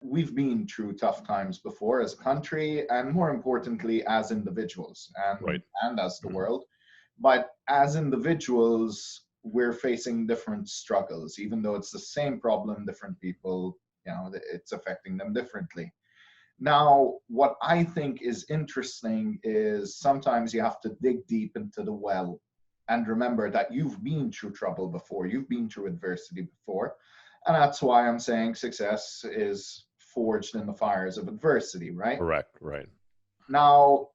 we've been through tough times before as a country, and more importantly, as individuals Right. and as the Mhm. world. But as individuals, we're facing different struggles, even though it's the same problem, different people, it's affecting them differently. Now, what I think is interesting is sometimes you have to dig deep into the well and remember that you've been through trouble before, you've been through adversity before. And that's why I'm saying success is forged in the fires of adversity, right? Correct. Right. Now,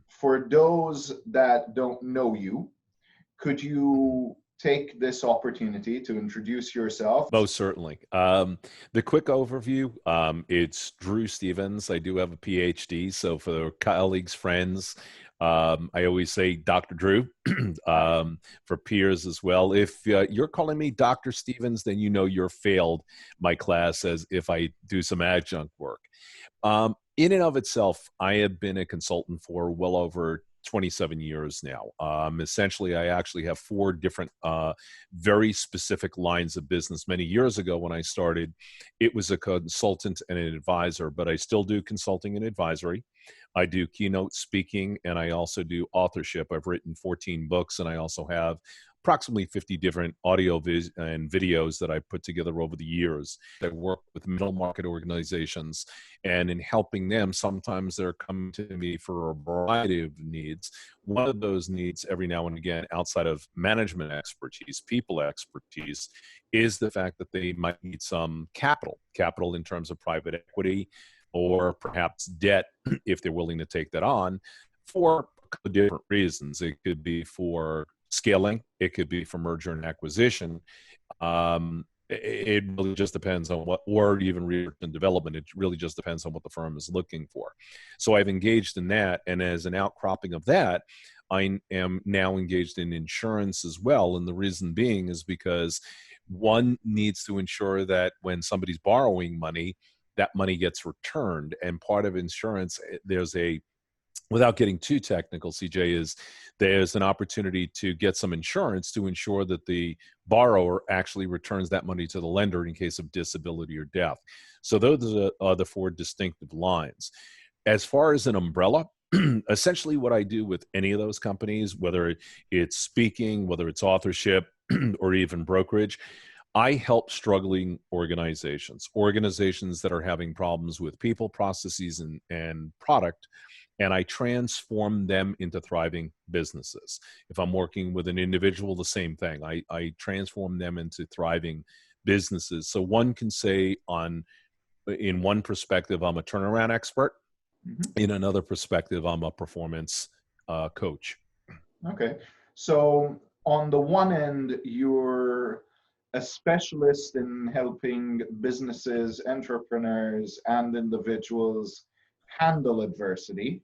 for those that don't know you, could you take this opportunity to introduce yourself? Most certainly. The quick overview, it's Drew Stevens. I do have a PhD. So for colleagues, friends, I always say Dr. Drew for peers as well. If you're calling me Dr. Stevens, then you know you're failed my class as if I do some adjunct work. In and of itself, I have been a consultant for well over 27 years now. Essentially, I actually have four different, very specific lines of business. Many years ago, when I started, it was a consultant and an advisor, but I still do consulting and advisory. I do keynote speaking, and I also do authorship. I've written 14 books, and I also have approximately 50 different audio and videos that I put together over the years. I work with middle market organizations, and in helping them, sometimes they're coming to me for a variety of needs. One of those needs, every now and again, outside of management expertise, people expertise, is the fact that they might need some capital in terms of private equity or perhaps debt if they're willing to take that on for a couple of different reasons. It could be for scaling, it could be for merger and acquisition. It really just depends on what, or even research and development. It really just depends on what the firm is looking for. So I've engaged in that. And as an outcropping of that, I am now engaged in insurance as well. And the reason being is because one needs to ensure that when somebody's borrowing money, that money gets returned. And part of insurance, there's a, without getting too technical, CJ, is there's an opportunity to get some insurance to ensure that the borrower actually returns that money to the lender in case of disability or death. So those are the four distinctive lines. As far as an umbrella, essentially what I do with any of those companies, whether it's speaking, whether it's authorship, or even brokerage, I help struggling organizations that are having problems with people, processes, and product, and I transform them into thriving businesses. If I'm working with an individual, the same thing. I transform them into thriving businesses. So one can say in one perspective, I'm a turnaround expert. Mhm. In another perspective, I'm a performance coach. Okay. So on the one end, you're a specialist in helping businesses, entrepreneurs, and individuals handle adversity.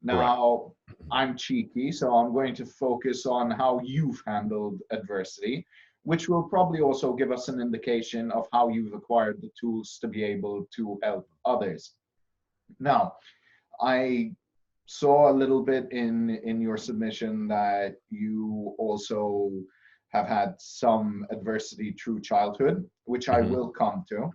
Correct. Now, I'm cheeky, so I'm going to focus on how you've handled adversity, which will probably also give us an indication of how you've acquired the tools to be able to help others. Now, I saw a little bit in your submission that you also have had some adversity through childhood, which I Mhm. will come to.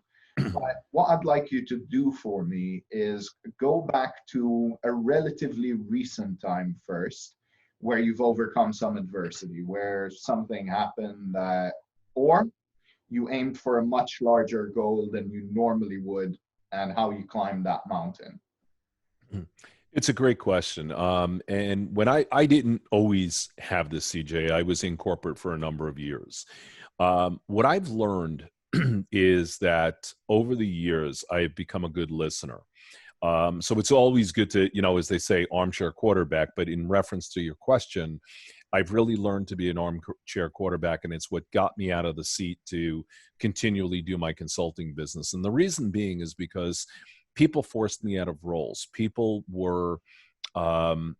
But what I'd like you to do for me is go back to a relatively recent time first, where you've overcome some adversity, where something happened that, or you aimed for a much larger goal than you normally would, and how you climbed that mountain. It's a great question. And when I didn't always have this, CJ, I was in corporate for a number of years. What I've learned is that over the years, I've become a good listener. So it's always good to, as they say, armchair quarterback. But in reference to your question, I've really learned to be an armchair quarterback, and it's what got me out of the seat to continually do my consulting business. And the reason being is because people forced me out of roles. People were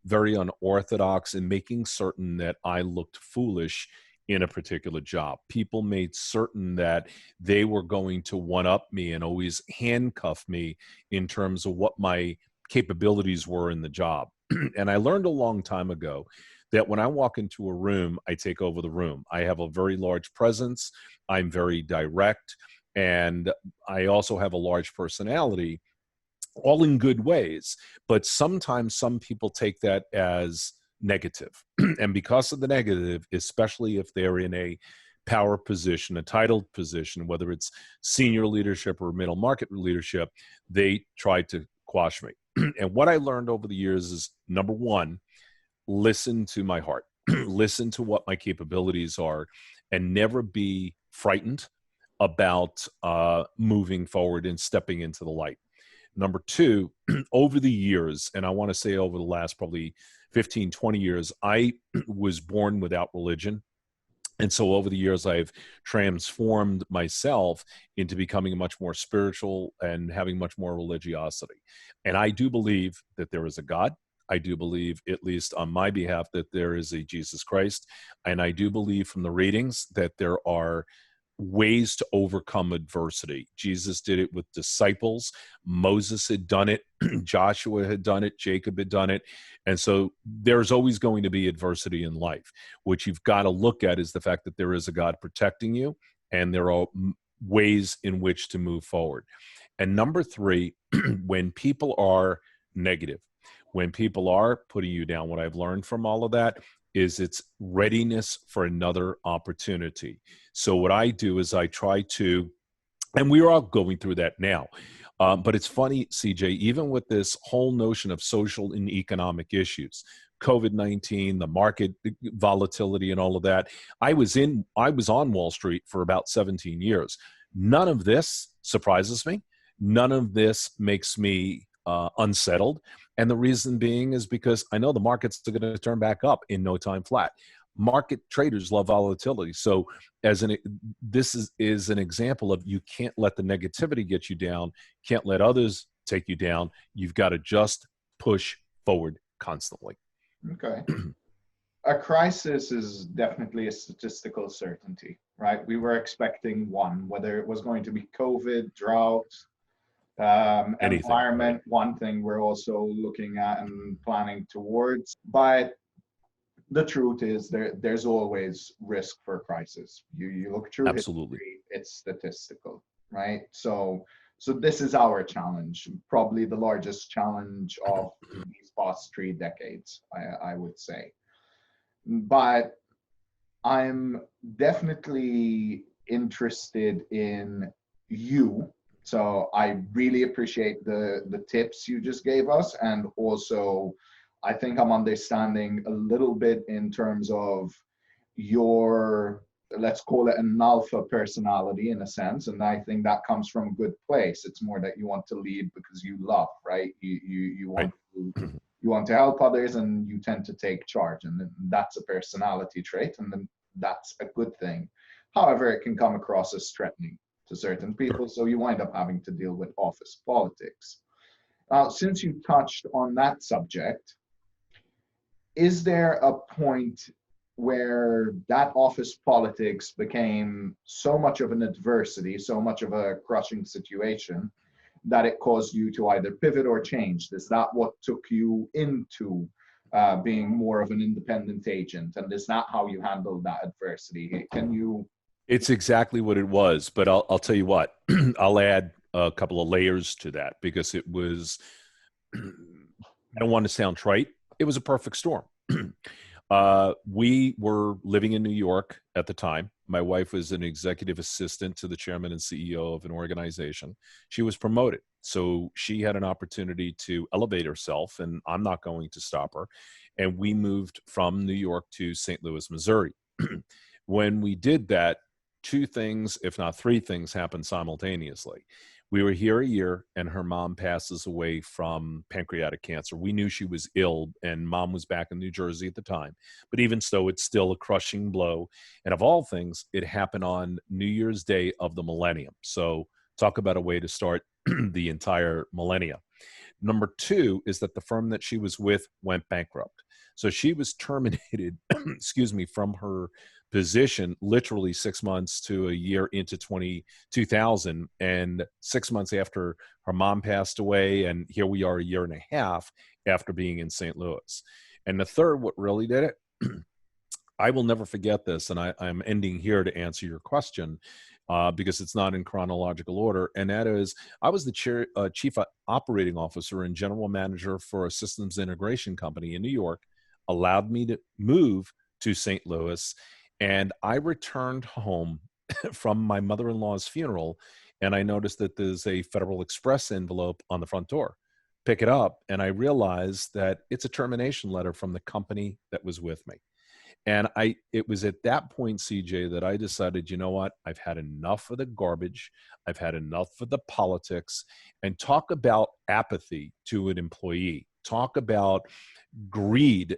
very unorthodox in making certain that I looked foolish in a particular job. People made certain that they were going to one up me and always handcuff me in terms of what my capabilities were in the job. And I learned a long time ago that when I walk into a room, I take over the room. I have a very large presence. I'm very direct. And I also have a large personality, all in good ways. But sometimes some people take that as negative. And because of the negative, especially if they're in a power position, a titled position, whether it's senior leadership or middle market leadership, they try to quash me. And what I learned over the years is, number one, listen to my heart, listen to what my capabilities are, and never be frightened about moving forward and stepping into the light. Number two, over the years, and I want to say over the last probably 15, 20 years, I was born without religion. And so over the years, I've transformed myself into becoming much more spiritual and having much more religiosity. And I do believe that there is a God. I do believe, at least on my behalf, that there is a Jesus Christ. And I do believe from the readings that there are ways to overcome adversity. Jesus did it with disciples. Moses had done it. Joshua had done it. Jacob had done it. And so there's always going to be adversity in life. What you've got to look at is the fact that there is a God protecting you, and there are ways in which to move forward. And number three, when people are negative, when people are putting you down, what I've learned from all of that is it's readiness for another opportunity. So what I do is I try to, and we're all going through that now. But it's funny, CJ, even with this whole notion of social and economic issues, COVID-19, the market volatility and all of that, I was on Wall Street for about 17 years. None of this surprises me. None of this makes me unsettled. And the reason being is because I know the markets are going to turn back up in no time flat. Market traders love volatility. So this is an example of, you can't let the negativity get you down, can't let others take you down. You've got to just push forward constantly. Okay. A crisis is definitely a statistical certainty, right? We were expecting one, whether it was going to be COVID, drought, environment, right? One thing we're also looking at and planning towards. But the truth is there's always risk for a crisis. You look through Absolutely. history, it's statistical, right? So this is our challenge, probably the largest challenge of these past 3 decades, I would say. But I'm definitely interested in you. So I really appreciate the tips you just gave us. And also, I think I'm understanding a little bit in terms of your, let's call it an alpha personality in a sense. And I think that comes from a good place. It's more that you want to lead because you love, right? You want to, you want to help others, and you tend to take charge. And that's a personality trait, and then that's a good thing. However, it can come across as threatening to certain people, so you wind up having to deal with office politics. Since you touched on that subject, is there a point where that office politics became so much of an adversity, so much of a crushing situation, that it caused you to either pivot or change? Is that what took you into being more of an independent agent? And is that how you handled that adversity? Can you? It's exactly what it was, but I'll tell you what, I'll add a couple of layers to that, because it was, I don't want to sound trite, it was a perfect storm. We were living in New York at the time. My wife was an executive assistant to the chairman and CEO of an organization. She was promoted, so she had an opportunity to elevate herself, and I'm not going to stop her. And we moved from New York to St. Louis, Missouri. When we did that, 2 things, if not 3 things, happened simultaneously. We were here a year, and her mom passes away from pancreatic cancer. We knew she was ill, and mom was back in New Jersey at the time. But even so, it's still a crushing blow. And of all things, it happened on New Year's Day of the millennium. So talk about a way to start the entire millennia. Number 2 is that the firm that she was with went bankrupt. So she was terminated, excuse me, from her position literally 6 months to a year into 2000, and 6 months after her mom passed away. And here we are a year and a half after being in St. Louis. And the third, what really did it, I will never forget this, and I'm ending here to answer your question. because it's not in chronological order. And that is, I was the chief operating officer and general manager for a systems integration company in New York, allowed me to move to St. Louis. And I returned home from my mother-in-law's funeral, and I noticed that there's a Federal Express envelope on the front door. Pick it up, and I realized that it's a termination letter from the company that was with me. And it was at that point, CJ, that I decided, you know what? I've had enough of the garbage. I've had enough of the politics. And talk about apathy to an employee. Talk about greed.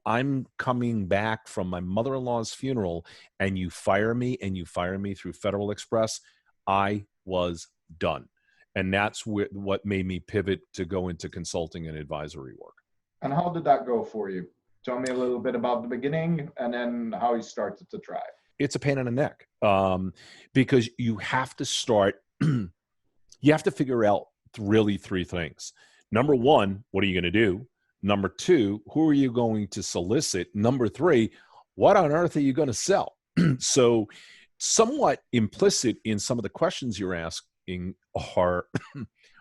I'm coming back from my mother-in-law's funeral, and you fire me, through Federal Express. I was done. And that's what made me pivot to go into consulting and advisory work. And how did that go for you? Tell me a little bit about the beginning and then how you started to thrive. It's a pain in the neck, because you have to start, you have to figure out really three things. Number one, what are you going to do? Number two, who are you going to solicit? Number three, what on earth are you going to sell? So somewhat implicit in some of the questions you're asking are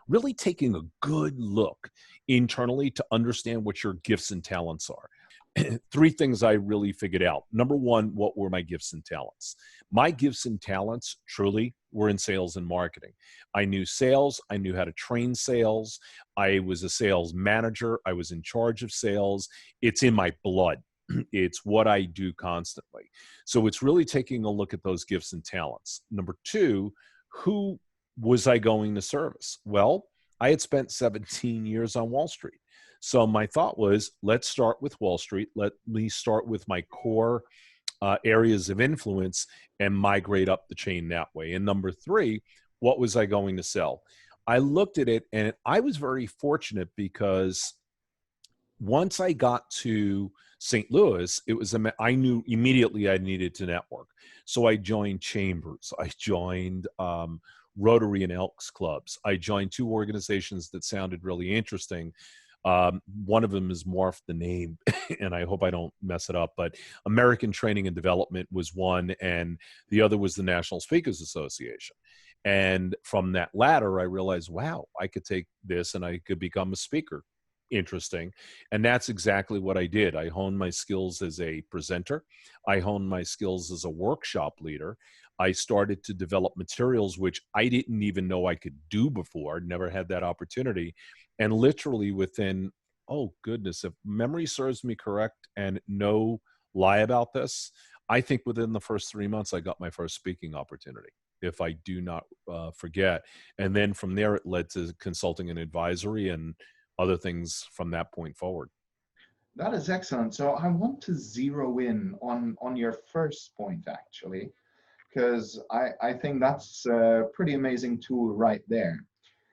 really taking a good look internally to understand what your gifts and talents are. Three things I really figured out. Number one, what were my gifts and talents? My gifts and talents truly were in sales and marketing. I knew sales. I knew how to train sales. I was a sales manager. I was in charge of sales. It's in my blood. It's what I do constantly. So it's really taking a look at those gifts and talents. Number two, who was I going to service? Well, I had spent 17 years on Wall Street. So my thought was, let's start with Wall Street. Let me start with my core areas of influence and migrate up the chain that way. And number three, what was I going to sell? I looked at it, and I was very fortunate because once I got to St. Louis, I knew immediately I needed to network. So I joined chambers. I joined Rotary and Elks clubs. I joined two organizations that sounded really interesting. One of them is morphed the name, and I hope I don't mess it up, but American Training and Development was one, and the other was the National Speakers Association. And from that latter, I realized, wow, I could take this and I could become a speaker. Interesting. And that's exactly what I did. I honed my skills as a presenter. I honed my skills as a workshop leader. I started to develop materials, which I didn't even know I could do before, never had that opportunity. And literally within, oh goodness, if memory serves me correct and no lie about this, I think within the first 3 months, I got my first speaking opportunity, if I do not forget. And then from there, it led to consulting and advisory and other things from that point forward. That is excellent. So I want to zero in on your first point, actually, because I think that's a pretty amazing tool right there.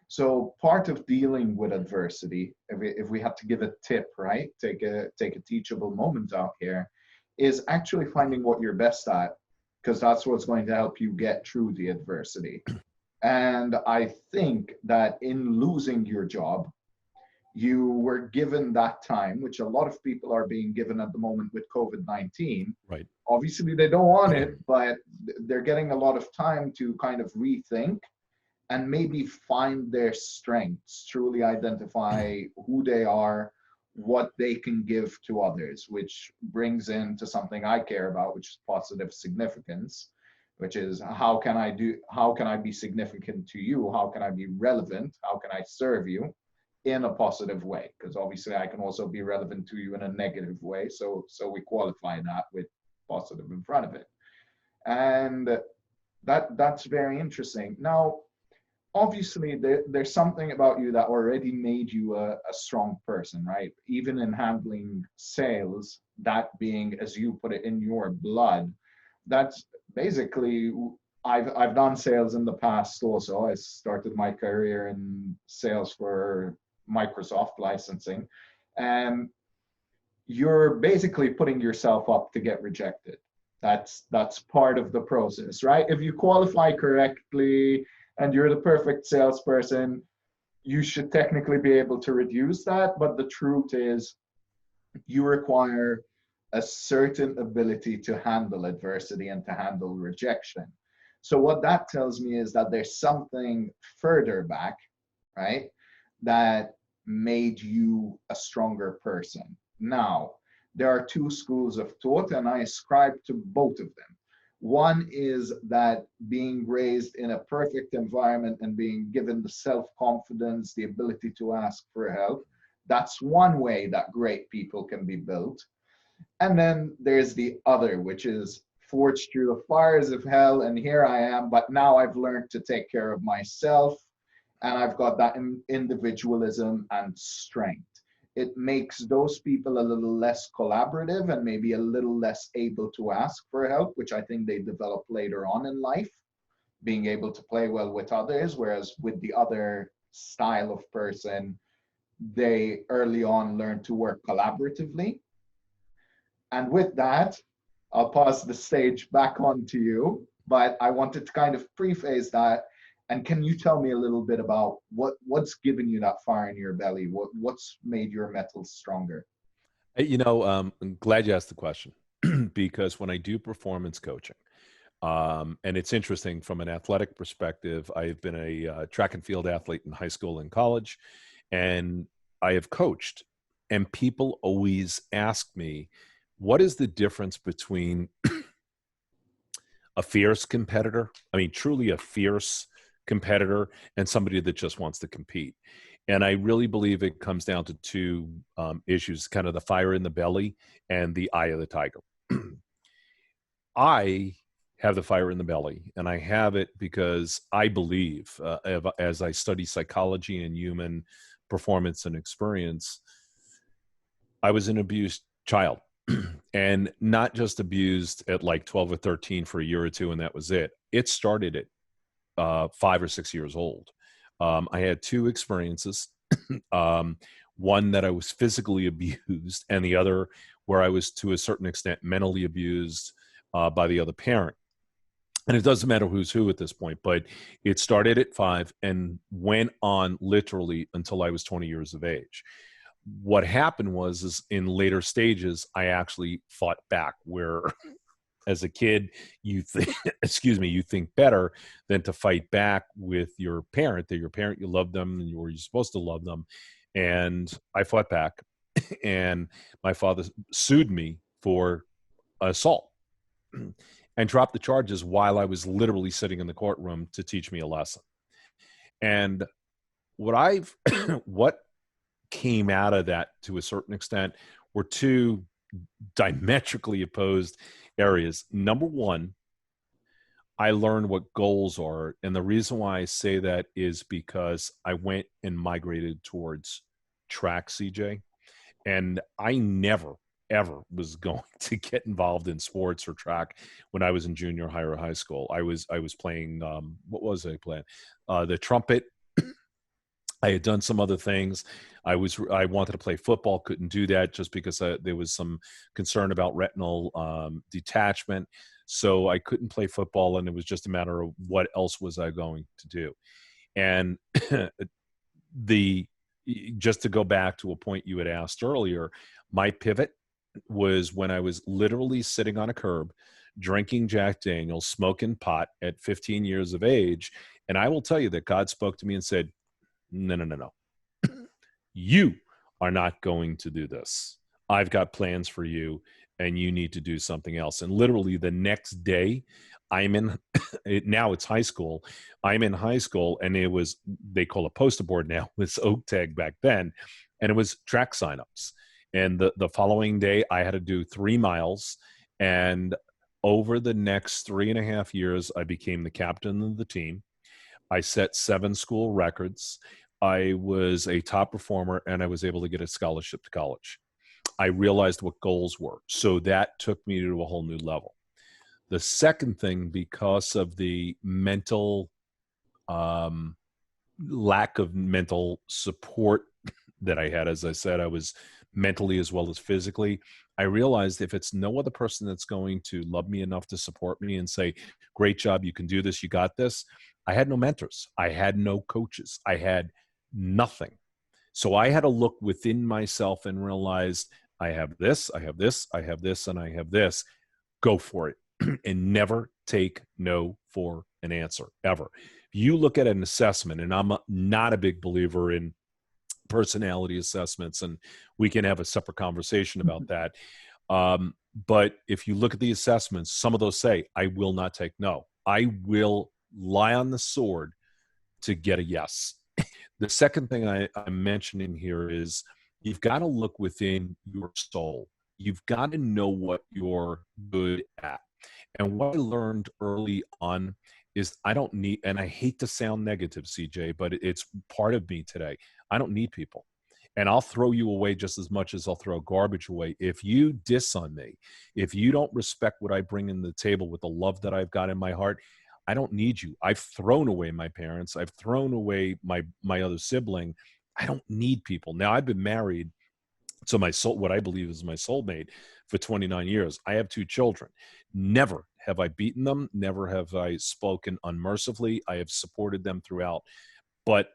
So part of dealing with adversity, if we have to give a tip, right, take a teachable moment out here, is actually finding what you're best at, because that's what's going to help you get through the adversity. And I think that in losing your job, you were given that time, which a lot of people are being given at the moment with COVID-19. Right. Obviously, they don't want it, but they're getting a lot of time to kind of rethink and maybe find their strengths, truly identify who they are, what they can give to others, which brings into something I care about, which is positive significance, which is how can I be significant to you? How can I be relevant? How can I serve you in a positive way? Because obviously I can also be relevant to you in a negative way. So we qualify that with positive in front of it. And that's very interesting. Now, obviously there's something about you that already made you a strong person, right? Even in handling sales, that being, as you put it, in your blood. That's basically, I've done sales in the past also. I started my career in sales for Microsoft licensing, and you're basically putting yourself up to get rejected. That's part of the process, right? If you qualify correctly and you're the perfect salesperson, you should technically be able to reduce that. But the truth is, you require a certain ability to handle adversity and to handle rejection. So what that tells me is that there's something further back, right, that made you a stronger person. Now, there are two schools of thought, and I ascribe to both of them. One is that being raised in a perfect environment and being given the self-confidence, the ability to ask for help, that's one way that great people can be built. And then there's the other, which is forged through the fires of hell, and here I am, but now I've learned to take care of myself, and I've got that individualism and strength. It makes those people a little less collaborative and maybe a little less able to ask for help, which I think they develop later on in life, being able to play well with others, whereas with the other style of person, they early on learn to work collaboratively. And with that, I'll pass the stage back on to you, but I wanted to kind of preface that. And can you tell me a little bit about what's given you that fire in your belly? What's made your metals stronger? I'm glad you asked the question because when I do performance coaching, and it's interesting from an athletic perspective, I've been a track and field athlete in high school and college, and I have coached. And people always ask me, what is the difference between a fierce competitor? I mean, truly a fierce competitor and somebody that just wants to compete. And I really believe it comes down to two issues, kind of the fire in the belly and the eye of the tiger. I have the fire in the belly, and I have it because I believe, as I study psychology and human performance and experience, I was an abused child. And not just abused at like 12 or 13 for a year or two, and that was it. It started at 5 or 6 years old. I had two experiences. One that I was physically abused, and the other where I was to a certain extent mentally abused by the other parent. And it doesn't matter who's who at this point, but it started at 5 and went on literally until I was 20 years of age. What happened was, is in later stages, I actually fought back, where as a kid, you think, excuse me, you think better than to fight back with your parent, that your parent, you love them and you're supposed to love them. And I fought back and my father sued me for assault and dropped the charges while I was literally sitting in the courtroom to teach me a lesson. And what I've, what came out of that to a certain extent were two diametrically opposed areas. Number one, I learned what goals are. And the reason why I say that is because I went and migrated towards track, CJ. And I never, ever was going to get involved in sports or track when I was in junior high or high school. I was playing, what was I playing? The trumpet. I had done some other things. I wanted to play football, couldn't do that just because there was some concern about retinal detachment. So I couldn't play football, and it was just a matter of what else was I going to do. And the just to go back to a point you had asked earlier, my pivot was when I was literally sitting on a curb, drinking Jack Daniels, smoking pot at 15 years of age. And I will tell you that God spoke to me and said, no, no, no, no. You are not going to do this. I've got plans for you, and you need to do something else. And literally the next day, I'm in, now it's high school. I'm in high school, and it was, they call it poster board now, it's oak tag back then. And it was track signups. And the following day, I had to do 3 miles. And over the next 3.5 years, I became the captain of the team. I set 7 school records. I was a top performer, and I was able to get a scholarship to college. I realized what goals were. So that took me to a whole new level. The second thing, because of the mental lack of mental support that I had, as I said, I was mentally as well as physically. I realized if it's no other person that's going to love me enough to support me and say, great job, you can do this, you got this. I had no mentors. I had no coaches. I had nothing. So I had to look within myself and realize I have this, I have this, I have this, and I have this. Go for it. and never take no for an answer, ever. You look at an assessment, and I'm not a big believer in personality assessments, and we can have a separate conversation about that. But if you look at the assessments, some of those say, I will not take no. I will lie on the sword to get a yes. The second thing I'm mentioning here is you've got to look within your soul. You've got to know what you're good at. And what I learned early on is I don't need, and I hate to sound negative, CJ, but it's part of me today. I don't need people. And I'll throw you away just as much as I'll throw garbage away. If you diss on me, if you don't respect what I bring in the table with the love that I've got in my heart, I don't need you. I've thrown away my parents. I've thrown away my other sibling. I don't need people. Now, I've been married to my soul, what I believe is my soulmate, for 29 years. I have 2 children. Never have I beaten them. Never have I spoken unmercifully. I have supported them throughout. But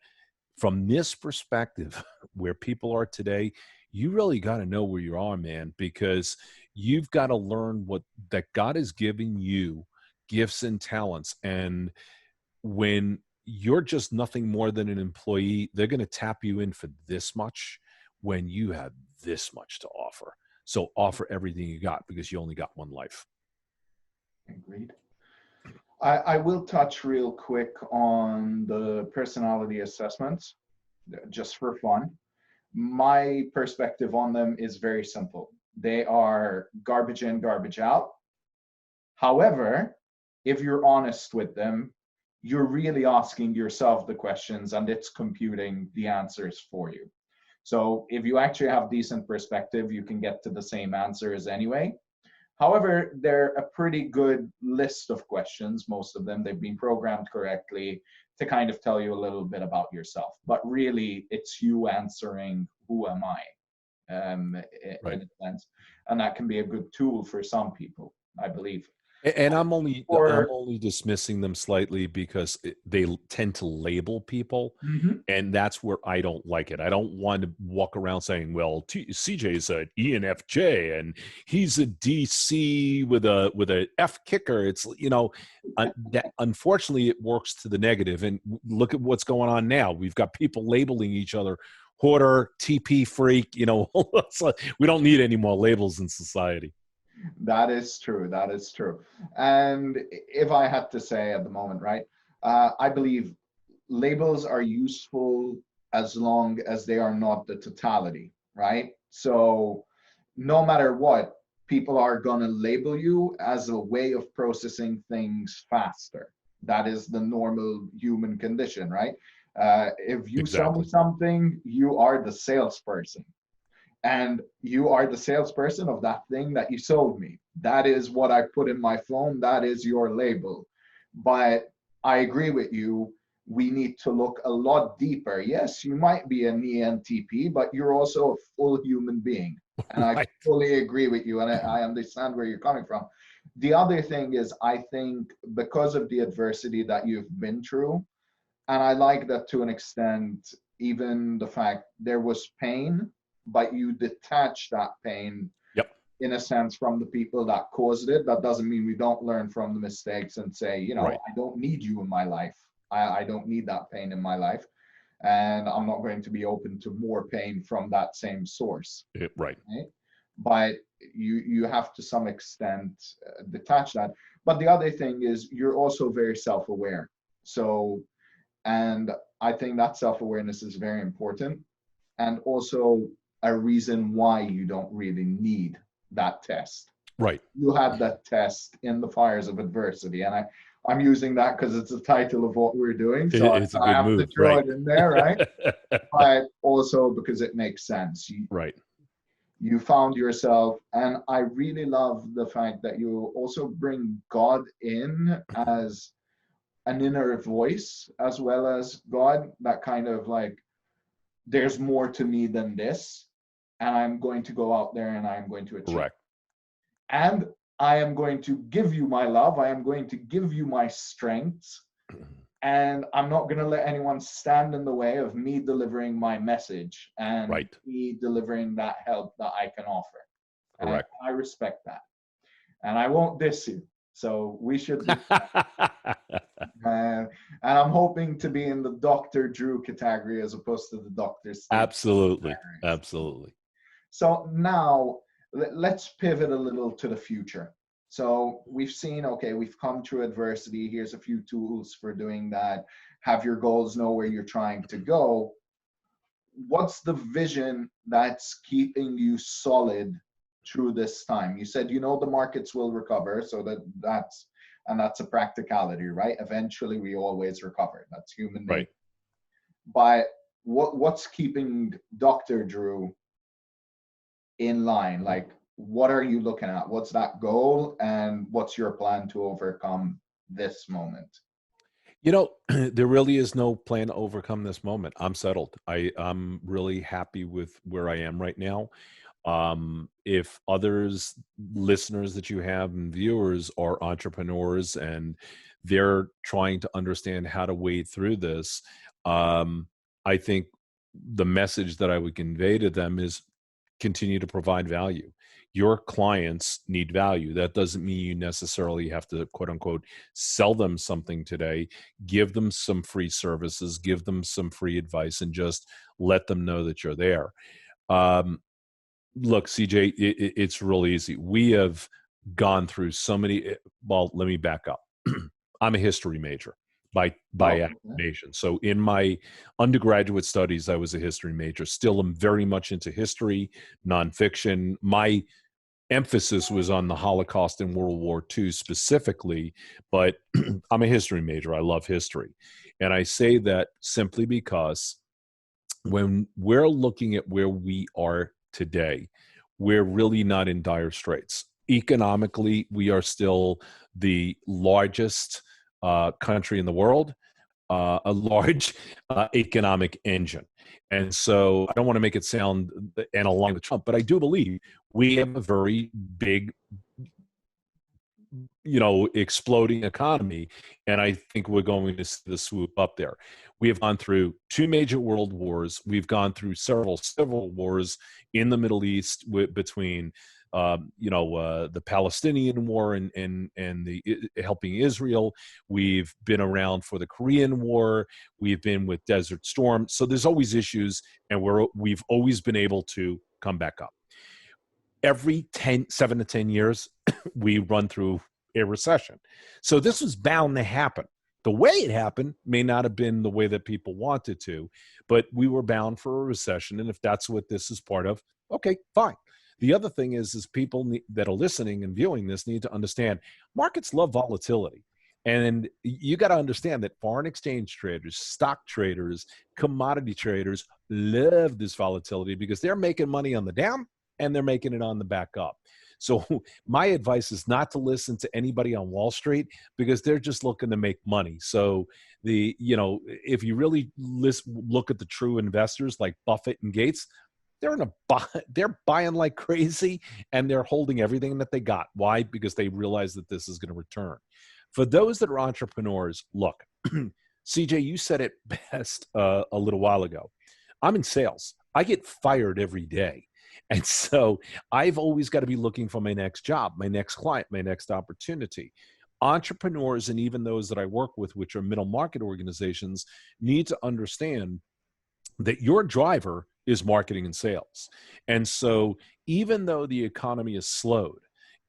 from this perspective, where people are today, you really got to know where you are, man, because you've got to learn what that God has given you, gifts and talents. And when you're just nothing more than an employee, they're going to tap you in for this much when you have this much to offer. So offer everything you got, because you only got one life. Agreed. I will touch real quick on the personality assessments, just for fun. My perspective on them is very simple. They are garbage in, garbage out. However, if you're honest with them, you're really asking yourself the questions and it's computing the answers for you. So if you actually have decent perspective, you can get to the same answers anyway. However, they're a pretty good list of questions. Most of them, they've been programmed correctly to kind of tell you a little bit about yourself. But really, it's you answering, who am I, Right. in a sense. And that can be a good tool for some people, I believe. And I'm Or, only dismissing them slightly because they tend to label people, Mhm. and that's where I don't like it. I don't want to walk around saying, "Well, CJ's an ENFJ and he's a DC with a F kicker." It's that unfortunately it works to the negative. And look at what's going on now. We've got people labeling each other hoarder, TP freak. We don't need any more labels in society. That is true. That is true. And if I had to say at the moment, right, I believe labels are useful as long as they are not the totality, right? So no matter what, people are going to label you as a way of processing things faster. That is the normal human condition, right? If you sell me Exactly. something, you are the salesperson, and you are the salesperson of that thing that you sold me. That is what I put in my phone. That is your label. But I agree with you. We need to look a lot deeper. Yes, you might be an ENTP, but you're also a full human being. And I Right. fully agree with you. And I understand where you're coming from. The other thing is, I think because of the adversity that you've been through, and I like that to an extent, even the fact there was pain, but you detach that pain Yep. in a sense from the people that caused it. That doesn't mean we don't learn from the mistakes and say, Right. I don't need you in my life. I don't need that pain in my life. And I'm not going to be open to more pain from that same source. Right. Right? But you have to some extent detach that. But the other thing is you're also very self-aware. So, and I think that self-awareness is very important, and also a reason why you don't really need that test. Right. You had that test in the fires of adversity. And I'm using that because it's the title of what we're doing. So It's a I good have to move. throw Right. it in there, right? But also because it makes sense. Right. You found yourself, and I really love the fact that you also bring God in as an inner voice as well as God, that kind of like, there's more to me than this, and I'm going to go out there and I'm going to achieve. Correct. And I am going to give you my love. I am going to give you my strengths. And I'm not going to let anyone stand in the way of me delivering my message and Right. me delivering that help that I can offer. And Correct. I respect that. And I won't diss you. So we should be, and I'm hoping to be in the Dr. Drew category as opposed to the Dr. Steve Absolutely. category. Absolutely. So now let's pivot a little to the future. So we've seen, okay, we've come through adversity. Here's a few tools for doing that. Have your goals, know where you're trying to go. What's the vision that's keeping you solid through this time? You said you know the markets will recover, so that's a practicality, right? Eventually we always recover. That's human nature. Right. But what's keeping Dr. Drew in line? Like, what are you looking at? What's that goal, and what's your plan to overcome this moment? You know, there really is no plan to overcome this moment. I'm settled. I'm really happy with where I am right now. If others, listeners that you have and viewers are entrepreneurs and they're trying to understand how to wade through this, I think the message that I would convey to them is continue to provide value. Your clients need value. That doesn't mean you necessarily have to, quote unquote, sell them something today. Give them some free services, give them some free advice, and just let them know that you're there. Um, Look, CJ, it's real easy. We have gone through so many. Well, let me back up. I'm a history major by Oh, okay. affirmation. So in my undergraduate studies, I was a history major. Still, am very much into history, nonfiction. My emphasis was on the Holocaust and World War II specifically, but I'm a history major. I love history, and I say that simply because when we're looking at where we are today, we're really not in dire straits. Economically, we are still the largest country in the world, a large economic engine. And so I don't want to make it sound and align with Trump, but I do believe we have a very big, exploding economy. And I think we're going to see the swoop up there. We have gone through two major world wars. We've gone through several civil wars in the Middle East between, the Palestinian War and the helping Israel. We've been around for the Korean War. We've been with Desert Storm. So there's always issues, and we've always been able to come back up. Every 7 to 10 years, we run through a recession. So this was bound to happen. The way it happened may not have been the way that people wanted to, but we were bound for a recession. And if that's what this is part of, okay, fine. The other thing is people that are listening and viewing this need to understand markets love volatility. And you got to understand that foreign exchange traders, stock traders, commodity traders love this volatility because they're making money on the down and they're making it on the back up. So my advice is not to listen to anybody on Wall Street because they're just looking to make money. So if you really look at the true investors like Buffett and Gates, they're buying like crazy and they're holding everything that they got. Why? Because they realize that this is going to return. For those that are entrepreneurs, look, CJ, you said it best a little while ago. I'm in sales. I get fired every day. And so I've always got to be looking for my next job, my next client, my next opportunity. Entrepreneurs and even those that I work with, which are middle market organizations, need to understand that your driver is marketing and sales. And so even though the economy is slowed,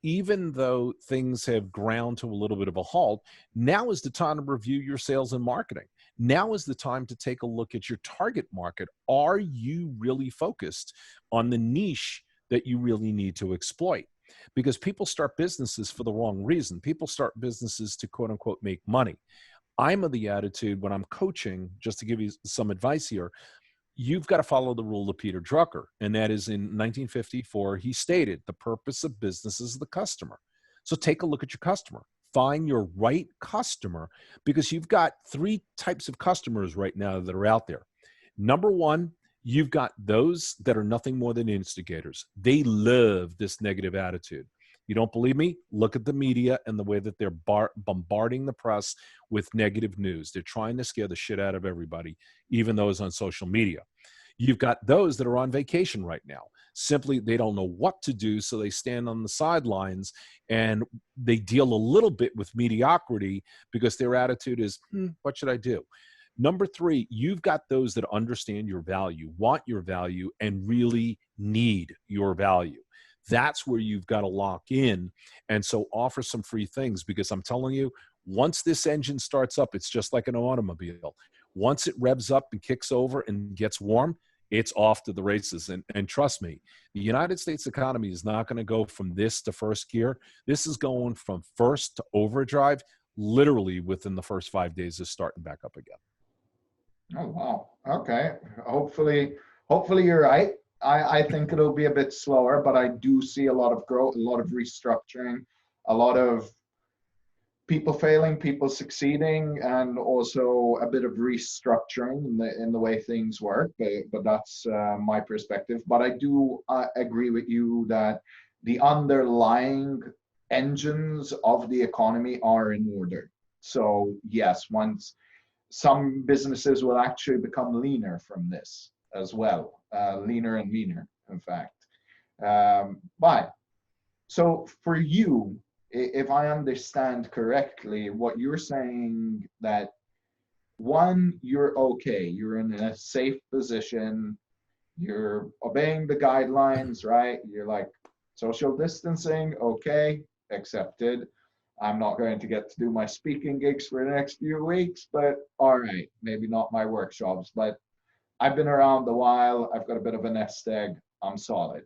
even though things have ground to a little bit of a halt, now is the time to review your sales and marketing. Now is the time to take a look at your target market. Are you really focused on the niche that you really need to exploit? Because people start businesses for the wrong reason. People start businesses to quote unquote make money. I'm of the attitude when I'm coaching, just to give you some advice here, you've got to follow the rule of Peter Drucker. And that is in 1954, he stated the purpose of business is the customer. So take a look at your customer. Find your right customer because you've got three types of customers right now that are out there. Number one, you've got those that are nothing more than instigators. They love this negative attitude. You don't believe me? Look at the media and the way that they're bombarding the press with negative news. They're trying to scare the shit out of everybody, even those on social media. You've got those that are on vacation right now. simply they don't know what to do, so they stand on the sidelines and they deal a little bit with mediocrity because their attitude is, what should I do? Number three, you've got those that understand your value, want your value, and really need your value. That's where you've got to lock in. And so offer some free things, because I'm telling you, once this engine starts up, it's just like an automobile. Once it revs up and kicks over and gets warm, it's off to the races. And trust me, the United States economy is not going to go from this to first gear. This is going from first to overdrive, literally within the first 5 days of starting back up again. Oh, wow. Okay. Hopefully you're right. I think it'll be a bit slower, but I do see a lot of growth, a lot of restructuring, a lot of people failing, people succeeding, and also a bit of restructuring in the way things work. But that's my perspective. But I do agree with you that the underlying engines of the economy are in order. So yes, once some businesses will actually become leaner from this as well, leaner and meaner, in fact. But so for you, if I understand correctly, what you're saying that one, you're okay, you're in a safe position, you're obeying the guidelines, right? You're like social distancing, okay, accepted. I'm not going to get to do my speaking gigs for the next few weeks, but all right, maybe not my workshops, but I've been around a while. I've got a bit of a nest egg. I'm solid.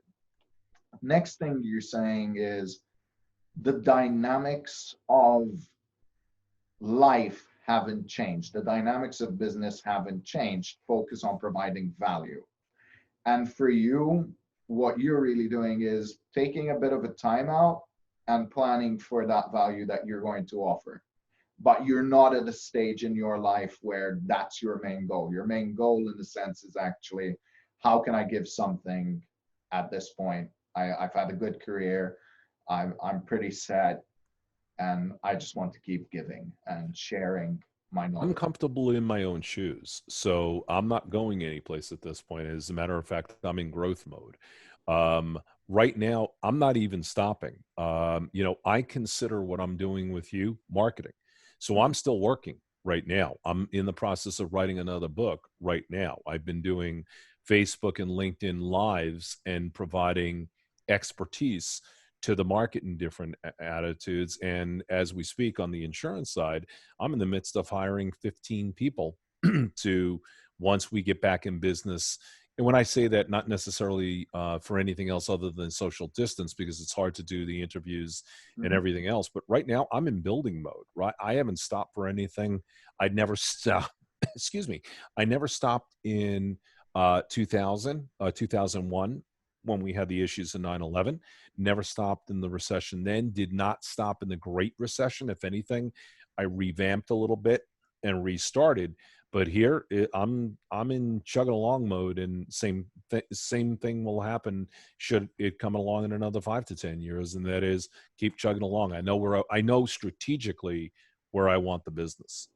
Next thing you're saying is the dynamics of life haven't changed. The dynamics of business haven't changed. Focus on providing value. And for you, what you're really doing is taking a bit of a timeout and planning for that value that you're going to offer. But you're not at a stage in your life where that's your main goal. Your main goal, in a sense, is actually, how can I give something at this point? I've had a good career. I'm pretty set, and I just want to keep giving and sharing my I'm knowledge. comfortable in my own shoes, so I'm not going anyplace at this point. As a matter of fact, I'm in growth mode. Um, right now, I'm not even stopping. I consider what I'm doing with you marketing. So I'm still working right now. I'm in the process of writing another book right now. I've been doing Facebook and LinkedIn lives and providing expertise to the market in different attitudes. And as we speak on the insurance side, I'm in the midst of hiring 15 people to, once we get back in business. And when I say that, not necessarily for anything else other than social distance, because it's hard to do the interviews and Mhm. everything else. But right now, I'm in building mode, right? I haven't stopped for anything. I'd never stopped. Excuse me. I never stopped in 2001, when we had the issues in 9/11. Never stopped in the recession then, did not stop in the Great Recession. If anything, I revamped a little bit and restarted. But here, I'm in chugging along mode, and same thing will happen should it come along in another 5 to 10 years, and that is keep chugging along. I know strategically where I want the business.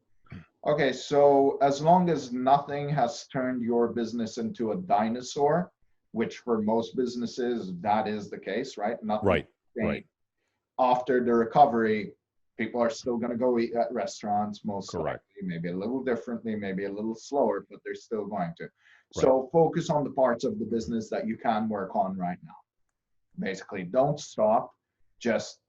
Okay, so as long as nothing has turned your business into a dinosaur, which for most businesses, that is the case, right? Nothing Right, right, changed. After the recovery, people are still going to go eat at restaurants, most correct, likely, maybe a little differently, maybe a little slower, but they're still going to. right. So focus on the parts of the business that you can work on right now. Basically, don't stop. Just,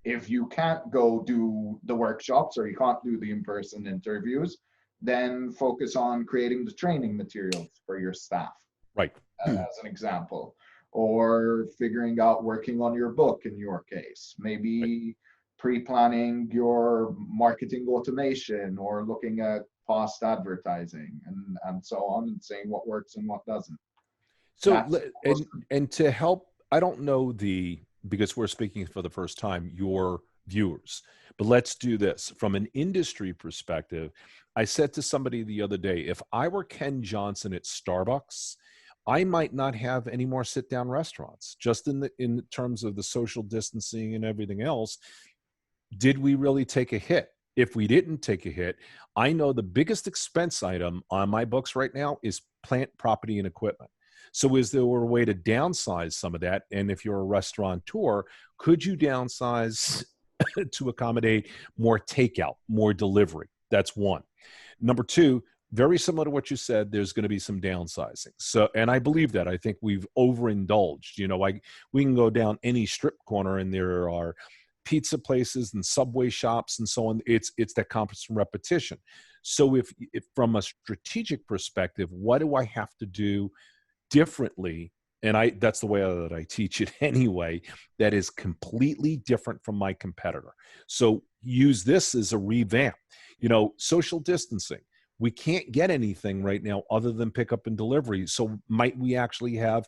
if you can't go do the workshops or you can't do the in-person interviews, then focus on creating the training materials for your staff, Right. as an example, or figuring out working on your book in your case, Right. maybe pre-planning your marketing automation or looking at past advertising and so on, and saying what works and what doesn't. So, That's and to help, I don't know because we're speaking for the first time, your viewers, but let's do this from an industry perspective. I said to somebody the other day, if I were Ken Johnson at Starbucks, I might not have any more sit down restaurants, just in terms of the social distancing and everything else. Did we really take a hit? If we didn't take a hit, I know the biggest expense item on my books right now is plant, property, and equipment. So is there a way to downsize some of that? And if you're a restaurateur, could you downsize to accommodate more takeout, more delivery? That's one. Number two, very similar to what you said, there's going to be some downsizing. So, and I believe that. I think we've overindulged. We can go down any strip corner and there are pizza places and Subway shops and so on. It's that constant repetition. So if from a strategic perspective, what do I have to do differently? And that's the way that I teach it anyway, that is completely different from my competitor. So use this as a revamp. Social distancing. We can't get anything right now other than pickup and delivery. So might we actually have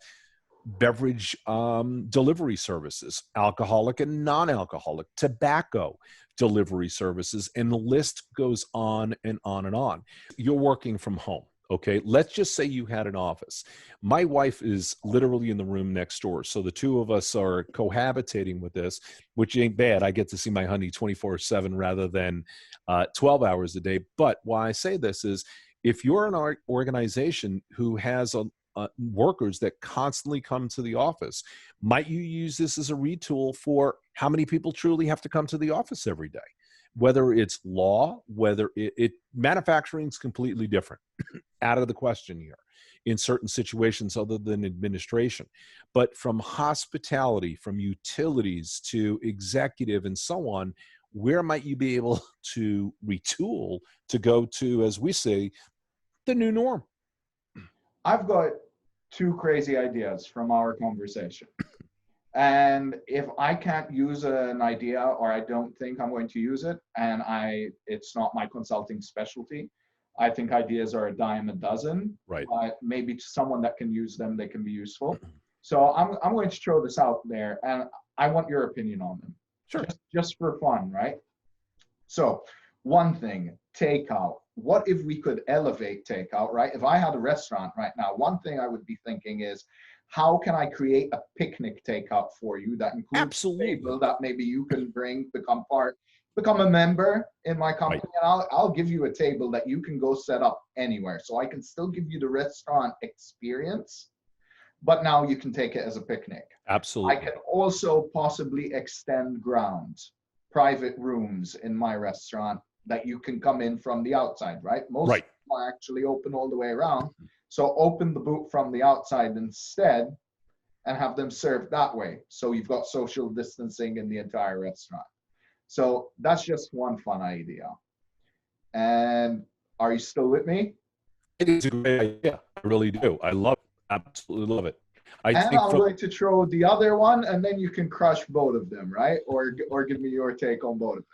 beverage delivery services, alcoholic and non-alcoholic, tobacco delivery services, and the list goes on and on and on. You're working from home. Okay, let's just say you had an office. My wife is literally in the room next door. So the two of us are cohabitating with this, which ain't bad. I get to see my honey 24/7 rather than 12 hours a day. But why I say this is if you're an organization who has workers that constantly come to the office, might you use this as a retool for how many people truly have to come to the office every day? Whether it's law, whether manufacturing is completely different. Out of the question here in certain situations other than administration. But from hospitality, from utilities to executive and so on, where might you be able to retool to go to, as we say, the new norm? I've got two crazy ideas from our conversation. And if I can't use an idea or I don't think I'm going to use it and it's not my consulting specialty, I think ideas are a dime a dozen. Right. Maybe to someone that can use them, they can be useful. So I'm going to throw this out there and I want your opinion on them. Sure. Just for fun, right? So one thing, takeout. What if we could elevate takeout, right? If I had a restaurant right now, one thing I would be thinking is, how can I create a picnic takeout for you that includes Absolutely. a table that maybe you can bring, become a member in my company, right. And I'll give you a table that you can go set up anywhere. So I can still give you the restaurant experience, but now you can take it as a picnic. Absolutely. I can also possibly extend grounds, private rooms in my restaurant that you can come in from the outside, right? Most are actually open all the way around. So open the boot from the outside instead and have them served that way. So you've got social distancing in the entire restaurant. So that's just one fun idea. And are you still with me? It is a great idea. I really do. I love it. Absolutely love it. I'm going to throw the other one and then you can crush both of them, right? Or give me your take on both of them.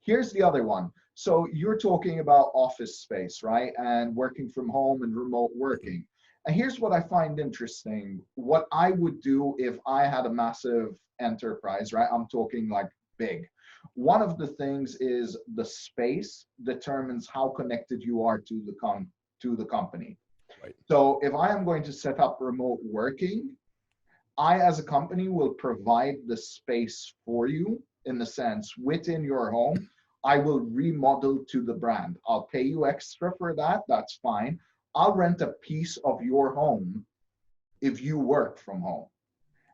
Here's the other one. So you're talking about office space, right? And working from home and remote working. And here's what I find interesting. What I would do if I had a massive enterprise, right? I'm talking like big. One of the things is the space determines how connected you are to the company. Right. So if I am going to set up remote working, I as a company will provide the space for you in the sense within your home. I will remodel to the brand. I'll pay you extra for that. That's fine. I'll rent a piece of your home if you work from home.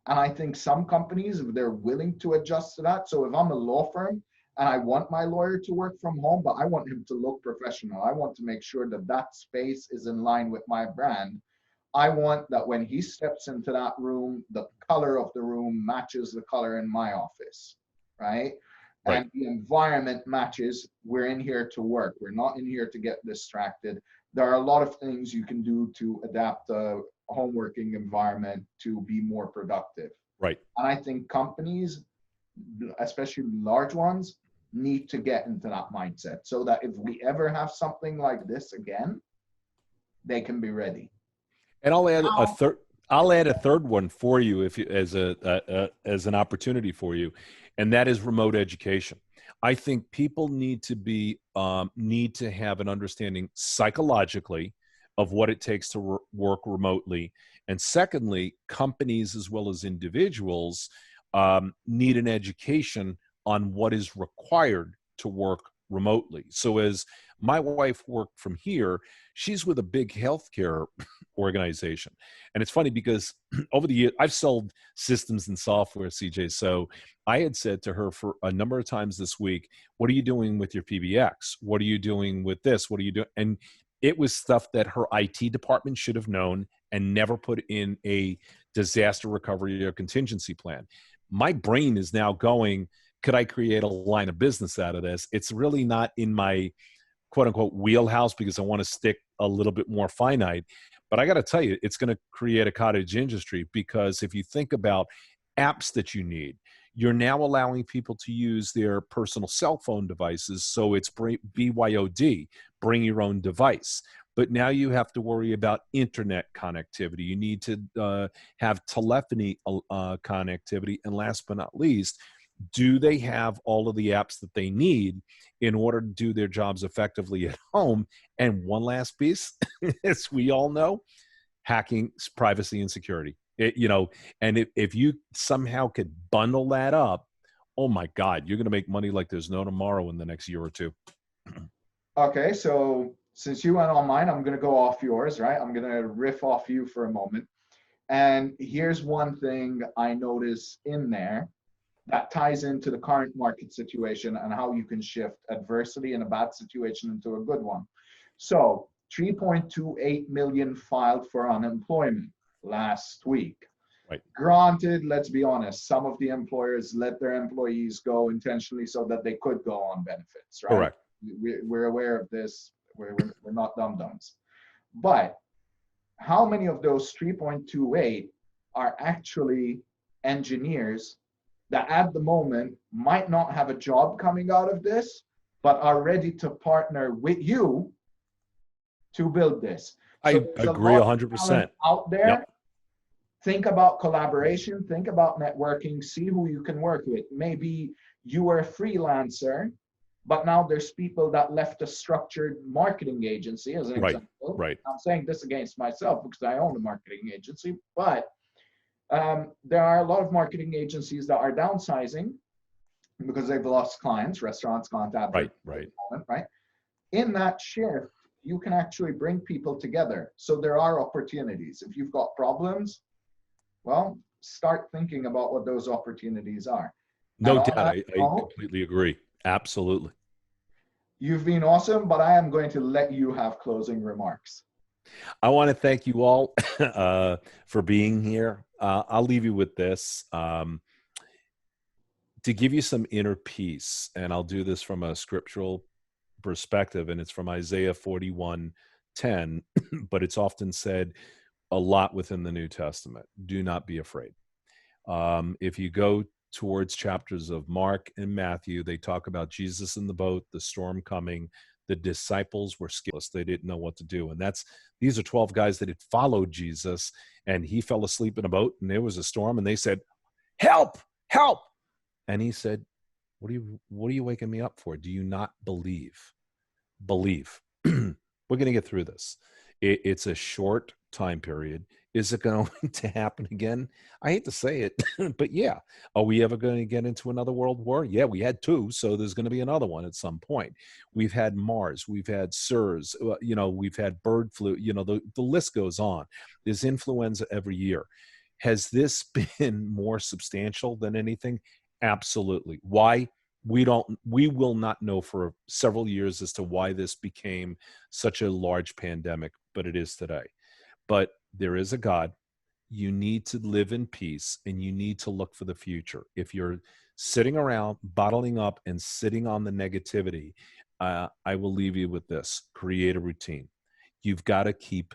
And I think some companies, if they're willing to adjust to that. So if I'm a law firm and I want my lawyer to work from home, but I want him to look professional, I want to make sure that that space is in line with my brand. I want that when he steps into that room, the color of the room matches the color in my office, right? And the environment matches. We're in here to work. We're not in here to get distracted. There are a lot of things you can do to adapt a home working environment to be more productive. Right. And I think companies, especially large ones, need to get into that mindset so that if we ever have something like this again, they can be ready. And I'll add a third. I'll add a third one for you if you, as an opportunity for you, and that is remote education. I think people need to have an understanding psychologically of what it takes to work remotely, and secondly, companies as well as individuals need an education on what is required to work remotely. So as My wife worked from here. She's with a big healthcare organization. And it's funny because over the years, I've sold systems and software, CJ. So I had said to her for a number of times this week, what are you doing with your PBX? What are you doing with this? What are you doing? And it was stuff that her IT department should have known and never put in a disaster recovery or contingency plan. My brain is now going, could I create a line of business out of this? It's really not in my quote unquote wheelhouse because I want to stick a little bit more finite. But I got to tell you, it's going to create a cottage industry because if you think about apps that you need, you're now allowing people to use their personal cell phone devices. So it's BYOD, bring your own device. But now you have to worry about internet connectivity. You need to have telephony connectivity. And last but not least, do they have all of the apps that they need in order to do their jobs effectively at home? And one last piece, as we all know, hacking, privacy, and security. And if you somehow could bundle that up, oh my God, you're going to make money like there's no tomorrow in the next year or two. Okay, so since you went on mine, I'm going to go off yours, right? I'm going to riff off you for a moment. And here's one thing I notice in there that ties into the current market situation and how you can shift adversity in a bad situation into a good one. So 3.28 million filed for unemployment last week. Right. Granted, let's be honest, some of the employers let their employees go intentionally so that they could go on benefits, right? Correct. We're aware of this. We're not dum-dums. But how many of those 3.28 are actually engineers that at the moment might not have a job coming out of this, but are ready to partner with you to build this? So I agree 100%. Out there, yep. Think about collaboration, think about networking, see who you can work with. Maybe you are a freelancer, but now there's people that left a structured marketing agency, as an example. Right. I'm saying this against myself because I own a marketing agency, but there are a lot of marketing agencies that are downsizing because they've lost clients. Restaurants can't advertise at the moment, right? In that shift, you can actually bring people together. So there are opportunities. If you've got problems, well, start thinking about what those opportunities are. No doubt. I completely agree. Absolutely. You've been awesome, but I am going to let you have closing remarks. I want to thank you all for being here. I'll leave you with this. To give you some inner peace, and I'll do this from a scriptural perspective, and it's from Isaiah 41:10, but it's often said a lot within the New Testament. Do not be afraid. If you go towards chapters of Mark and Matthew, they talk about Jesus in the boat, the storm coming. The disciples were scared. They didn't know what to do. And these are 12 guys that had followed Jesus, and he fell asleep in a boat, and there was a storm, and they said, help, help. And he said, what are you waking me up for? Do you not believe? Believe. We're going to get through this. It's a short time period. Is it going to happen again? I hate to say it, but yeah. Are we ever going to get into another world war? Yeah, we had two, so there's going to be another one at some point. We've had Mars, we've had SARS, we've had bird flu, the list goes on. There's influenza every year. Has this been more substantial than anything? Absolutely. Why? We will not know for several years as to why this became such a large pandemic, but it is today. But there is a God. You need to live in peace, and you need to look for the future. If you're sitting around, bottling up, and sitting on the negativity, I will leave you with this. Create a routine. You've got to keep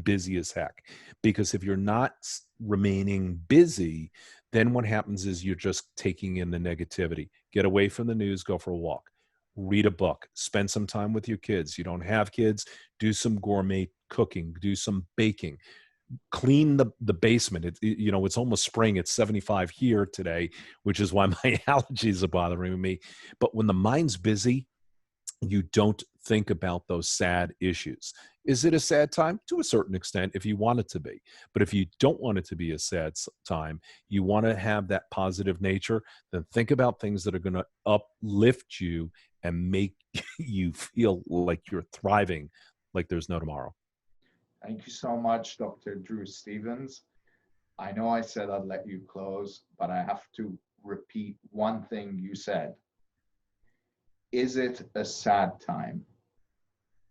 busy as heck, because if you're not remaining busy, then what happens is you're just taking in the negativity. Get away from the news, go for a walk, read a book, spend some time with your kids. You don't have kids, do some gourmet cooking, do some baking, clean the basement. It's almost spring. It's 75 here today, which is why my allergies are bothering me. But when the mind's busy, you don't think about those sad issues. Is it a sad time? To a certain extent, if you want it to be. But if you don't want it to be a sad time, you want to have that positive nature, then think about things that are going to uplift you and make you feel like you're thriving, like there's no tomorrow. Thank you so much, Dr. Drew Stevens. I know I said I'd let you close, but I have to repeat one thing you said. Is it a sad time?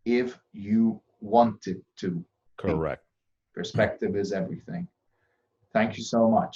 If you want it to be. Correct. Perspective is everything. Thank you so much.